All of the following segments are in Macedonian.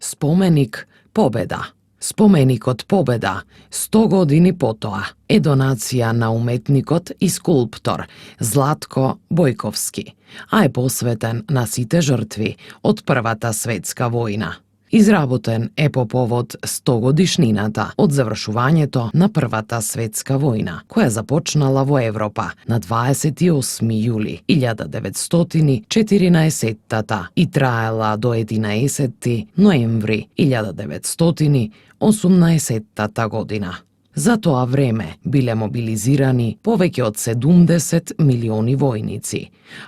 Spomenik Победа. Spomenikот Победа 100 години потоа е донација на уметникот и скулптор Златко Бојковски, а е посветен на сите жртви од Првата светска војна. Изработен е по повод 100 годишнината од завршувањето на Првата светска војна, која започнала во Европа на 28 јули 1914 и траела до 11 ноември 1918 година. За тоа време биле мобилизирани повеќе од 70 милиони војници,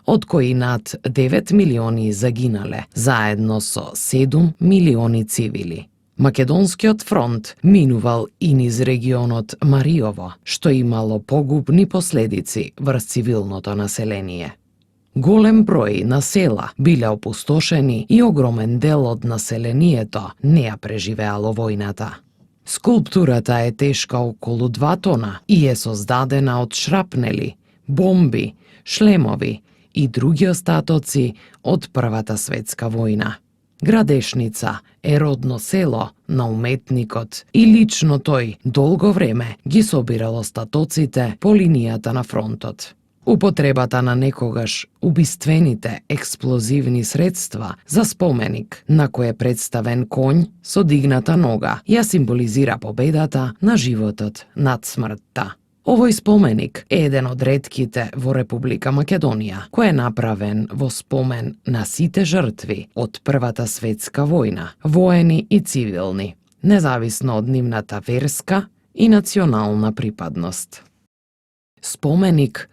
од кои над 9 милиони загинале, заедно со 7 милиони цивили. Македонскиот фронт минувал и низ регионот Мариово, што имало погубни последици врз цивилното население. Голем број на села биле опустошени и огромен дел од населението не ја преживеало војната. Скулптурата е тешка околу 2 тона и е создадена од шрапнели, бомби, шлемови и други остатоци од Првата светска војна. Градешница е родно село на уметникот и лично тој долго време ги собирал остатоците по линијата на фронтот. Употребата на некогаш убиствените експлозивни средства за споменик на кој е представен конј со дигната нога ја символизира победата на животот над смртта. Овој споменик е еден од ретките во Република Македонија, кој е направен во спомен на сите жртви од Првата светска војна, воени и цивилни, независно од нивната верска и национална припадност. Споменик